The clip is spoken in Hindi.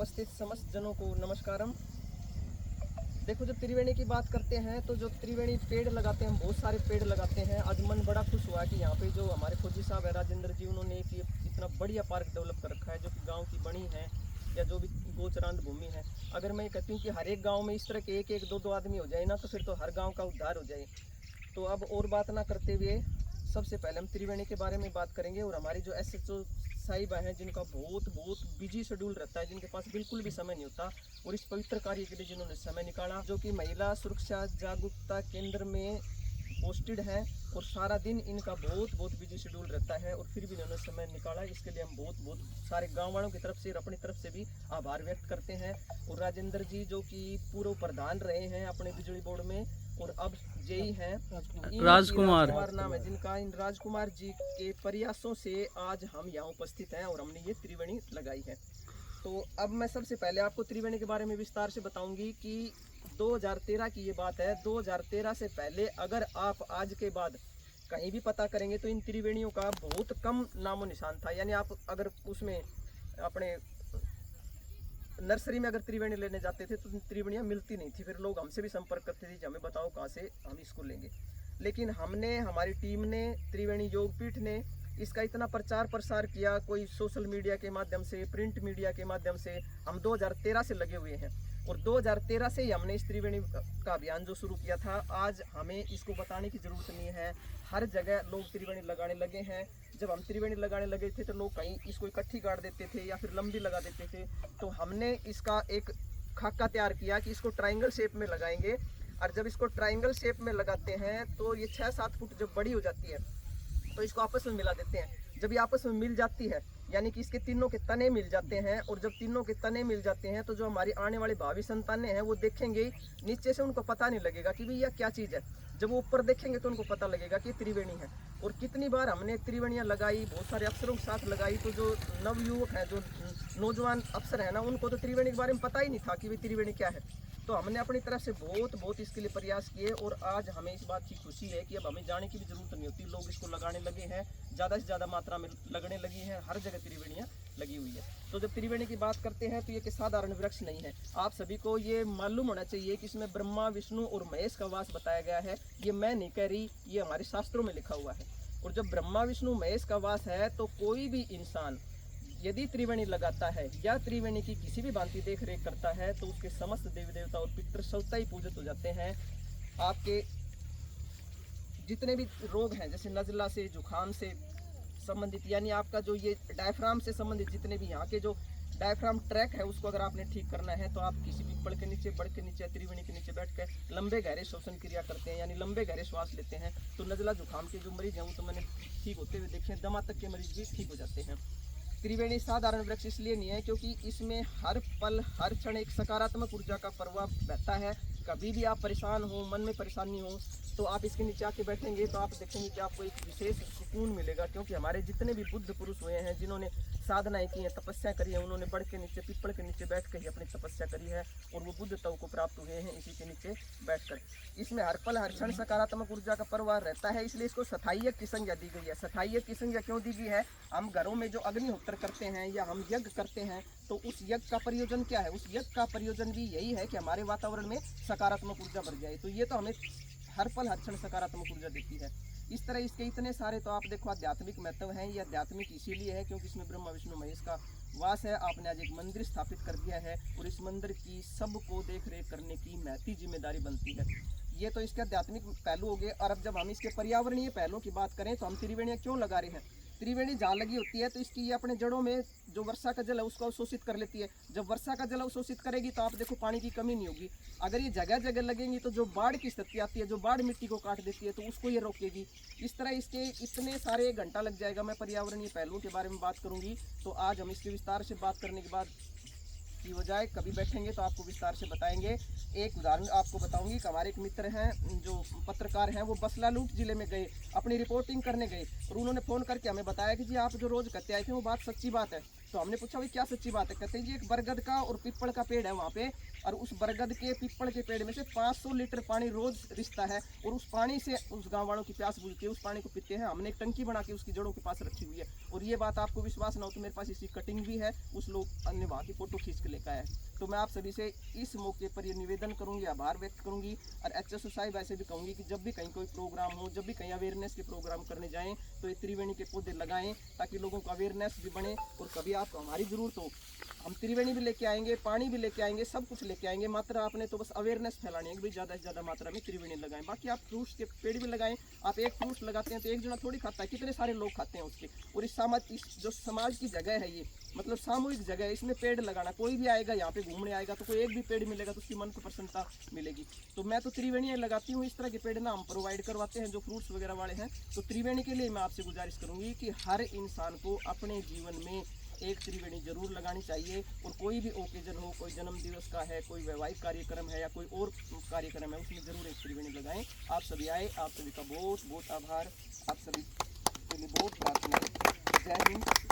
उपस्थित समस्त जनों को नमस्कारम। देखो, जब त्रिवेणी की बात करते हैं तो जो त्रिवेणी पेड़ लगाते हैं, हम बहुत सारे पेड़ लगाते हैं। आज मन बड़ा खुश हुआ कि यहाँ पे जो हमारे फौजी साहब है राजेंद्र जी, उन्होंने एक इतना बढ़िया पार्क डेवलप कर रखा है जो कि गांव की बनी है या जो भी गोचरांत भूमि है। अगर मैं कहती हूँ कि हर एक गाँव में इस तरह के एक एक दो दो आदमी हो जाए ना, तो फिर तो हर गाँव का उद्धार हो जाए। तो अब और बात ना करते हुए सबसे पहले हम त्रिवेणी के बारे में बात करेंगे। और हमारी जो SHO साहिबा हैं, जिनका बहुत बिजी शेड्यूल रहता है, जिनके पास बिल्कुल भी समय नहीं होता, और इस पवित्र कार्य के लिए जिन्होंने समय निकाला, जो कि महिला सुरक्षा जागरूकता केंद्र में पोस्टेड है, और सारा दिन इनका बहुत बिजी शेड्यूल रहता है, और फिर भी इन्होंने समय निकाला। इसके लिए हम बहुत सारे गांव वालों की तरफ से और अपनी तरफ से भी आभार व्यक्त करते हैं। और राजेंद्र जी, जो कि पूर्व प्रधान रहे हैं अपने बिजली बोर्ड में, और अब जेई हैं, राजकुमार नाम है जिनका, इन राजकुमार जी के प्रयासों से आज हम यहाँ उपस्थित हैं और हमने ये त्रिवेणी लगाई है। तो अब मैं सबसे पहले आपको त्रिवेणी के बारे में विस्तार से बताऊंगी कि 2013 की ये बात है। 2013 से पहले अगर आप आज के बाद कहीं भी पता करेंगे तो इन त्रिवेणियों का बहुत कम नामो निशान था। यानी आप अगर उसमें अपने नर्सरी में अगर त्रिवेणी लेने जाते थे तो त्रिवेणियाँ मिलती नहीं थी। फिर लोग हमसे भी संपर्क करते थे कि हमें बताओ कहाँ से हम इसको लेंगे। लेकिन हमने, हमारी टीम ने, त्रिवेणी योगपीठ ने इसका इतना प्रचार प्रसार किया, कोई सोशल मीडिया के माध्यम से, प्रिंट मीडिया के माध्यम से। हम 2013 से लगे हुए हैं और 2013 से ही हमने इस त्रिवेणी का अभियान जो शुरू किया था। आज हमें इसको बताने की ज़रूरत नहीं है, हर जगह लोग त्रिवेणी लगाने लगे हैं। जब हम त्रिवेणी लगाने लगे थे तो लोग कहीं इसको इकट्ठी गाड़ देते थे या फिर लंबी लगा देते थे। तो हमने इसका एक खाका तैयार किया कि इसको ट्रायंगल शेप में लगाएंगे, और जब इसको ट्रायंगल शेप में लगाते हैं तो ये 6-7 फुट जब बड़ी हो जाती है तो इसको आपस में मिला देते हैं। जब ये आपस में मिल जाती है, यानी कि इसके तीनों के तने मिल जाते हैं, और जब तीनों के तने मिल जाते हैं तो जो हमारी आने वाली भावी संतानें हैं वो देखेंगे, नीचे से उनको पता नहीं लगेगा कि भाई यह क्या चीज़ है। जब वो ऊपर देखेंगे तो उनको पता लगेगा कि त्रिवेणी है। और कितनी बार हमने त्रिवेणियाँ लगाई, बहुत सारे अफसरों के साथ लगाई, तो जो नवयुवक हैं, जो नौजवान अफसर हैं ना, उनको तो त्रिवेणी के बारे में पता ही नहीं था कि भाई त्रिवेणी क्या है। तो हमने अपनी तरफ से बहुत इसके लिए प्रयास किए, और आज हमें इस बात की खुशी है कि अब हमें जाने की भी ज़रूरत नहीं होती। लोग इसको लगाने लगे हैं, ज़्यादा से ज़्यादा मात्रा में लगने लगी हैं, हर जगह त्रिवेणियाँ लगी हुई है। तो जब त्रिवेणी की बात करते हैं तो ये एक साधारण वृक्ष नहीं है। आप सभी को ये मालूम होना चाहिए कि इसमें ब्रह्मा, विष्णु और महेश का वास बताया गया है। ये मैं नहीं कह रही, ये हमारे शास्त्रों में लिखा हुआ है। और जब ब्रह्मा, विष्णु, महेश का वास है तो कोई भी इंसान यदि त्रिवेणी लगाता है या त्रिवेणी की किसी भी भांति देख रेख करता है तो उसके समस्त देवी देवता और पितृ स्वतः ही पूजित हो जाते हैं। आपके जितने भी रोग हैं, जैसे नज़ला से, जुखाम से संबंधित, यानी आपका जो ये डायफ्राम से संबंधित जितने भी यहाँ के जो डायफ्राम ट्रैक है, उसको अगर आपने ठीक करना है तो आप किसी भी पेड़ के नीचे, बड़ के नीचे, त्रिवेणी के नीचे बैठ कर लंबे गहरे श्वसन क्रिया करते हैं, यानी लंबे गहरे श्वास लेते हैं, तो नज़ला जुखाम के जो मरीज हैं वो तो मैंने ठीक होते हुए देखे हैं, दमा तक के मरीज भी ठीक हो जाते हैं। त्रिवेणी साधारण वृक्ष इसलिए नहीं है क्योंकि इसमें हर पल हर क्षण एक सकारात्मक ऊर्जा का प्रवाह बहता है। कभी भी आप परेशान हो, मन में परेशानी हो, तो आप इसके नीचे आके बैठेंगे तो आप देखेंगे कि आपको एक विशेष सुकून मिलेगा। क्योंकि हमारे जितने भी बुद्ध पुरुष हुए हैं, जिन्होंने साधनाएं की हैं, तपस्या करी है, उन्होंने बड़ के नीचे, पीपल के नीचे बैठ कर ही अपनी तपस्या करी है, और वो बुद्ध तव को प्राप्त हुए हैं इसी के नीचे बैठकर। इसमें हर पल हर क्षण सकारात्मक ऊर्जा का प्रवाह रहता है, इसलिए इसको स्थायिक की संज्ञा दी गई है। स्थायिक की संज्ञा क्यों दी गई है? हम घरों में जो अग्निहोत्र करते हैं या हम यज्ञ करते हैं, तो उस यज्ञ का प्रयोजन क्या है? उस यज्ञ का प्रयोजन भी यही है कि हमारे वातावरण में सकारात्मक ऊर्जा बढ़ जाए। तो ये तो हमें हर पल हर क्षण सकारात्मक ऊर्जा देती है। इस तरह इसके इतने सारे, तो आप देखो, आध्यात्मिक महत्व हैं। ये आध्यात्मिक इसीलिए है क्योंकि इसमें ब्रह्मा, विष्णु, महेश का वास है। आपने आज एक मंदिर स्थापित कर दिया है और इस मंदिर की सबको देख रेख करने की महती जिम्मेदारी बनती है। ये तो इसके आध्यात्मिक पहलू हो गए। और अब जब हम इसके पर्यावरणीय पहलुओं की बात करें तो हम त्रिवेणियाँ क्यों लगा रहे हैं? त्रिवेणी जहाँ लगी होती है तो इसकी ये अपने जड़ों में जो वर्षा का जल है उसको अवशोषित कर लेती है। जब वर्षा का जल अवशोषित करेगी तो आप देखो पानी की कमी नहीं होगी। अगर ये जगह जगह लगेंगी तो जो बाढ़ की स्थिति आती है, जो बाढ़ मिट्टी को काट देती है, तो उसको ये रोकेगी। इस तरह इसके इतने सारे, 1 घंटा लग जाएगा। मैं पर्यावरणीय पहलुओं के बारे में बात करूँगी, तो आज हम इसके विस्तार से बात करने के बाद की बजाय कभी बैठेंगे तो आपको विस्तार से बताएंगे। एक उदाहरण आपको बताऊंगी कि हमारे एक मित्र हैं जो पत्रकार हैं, वो बसलालूट जिले में गए, अपनी रिपोर्टिंग करने गए, और उन्होंने फ़ोन करके हमें बताया कि जी आप जो रोज़ कहते आए थे वो बात सच्ची बात है। तो हमने पूछा भाई क्या सच्ची बात है? कहते हैं जी एक बरगद का और पीपल का पेड़ है वहाँ पे, और उस बरगद के पीपल के पेड़ में से 500 लीटर पानी रोज रिश्ता है, और उस पानी से उस गांव वालों की प्यास बुझती है, उस पानी को पीते हैं। हमने एक टंकी बना के उसकी जड़ों के पास रखी हुई है, और ये बात आपको विश्वास ना हो तो मेरे पास इसकी कटिंग भी है, उस लोग अन्य वहाँ की फोटो खींच के लेकर आए। तो मैं आप सभी से इस मौके पर ये निवेदन करूंगी, आभार व्यक्त करूंगी, और HSO साहिब ऐसे भी कहूंगी कि जब भी कहीं कोई प्रोग्राम हो, जब भी कहीं अवेयरनेस के प्रोग्राम करने जाएं तो ये त्रिवेणी के पौधे लगाएं, ताकि लोगों को अवेयरनेस भी बने। और कभी आपको हमारी जरूरत हो, हम त्रिवेणी भी लेके आएंगे, पानी भी लेके आएंगे, सब कुछ लेके आएंगे। मात्र आपने तो बस अवेयरनेस फैलानी है कि भाई ज़्यादा से ज़्यादा मात्रा में त्रिवेणी लगाएं। बाकी आप फ्रूट्स के पेड़ भी लगाएं। आप एक फ्रूट्स लगाते हैं तो एक जना थोड़ी खाता है, कितने सारे लोग खाते हैं उसके। और इस जो समाज की जगह है, ये मतलब सामूहिक जगह है, इसमें पेड़ लगाना, कोई भी आएगा यहाँ पे घूमने आएगा तो कोई एक भी पेड़ मिलेगा तो उसकी मन को प्रसन्नता मिलेगी। तो मैं तो त्रिवेणी लगाती हूँ, इस तरह के पेड़ ना हम प्रोवाइड करवाते हैं जो फ्रूट्स वगैरह वाले हैं। तो त्रिवेणी के लिए मैं आपसे गुजारिश करूँगी कि हर इंसान को अपने जीवन में एक त्रिवेणी जरूर लगानी चाहिए। और कोई भी ओकेजन हो, कोई जन्म दिवस का है, कोई वैवाहिक कार्यक्रम है या कोई और कार्यक्रम है, उसमें जरूर एक त्रिवेणी लगाएं। आप सभी आए, आप सभी का बहुत बहुत आभार, आप सभी के लिए बहुत प्रार्थना है। जय हिंद।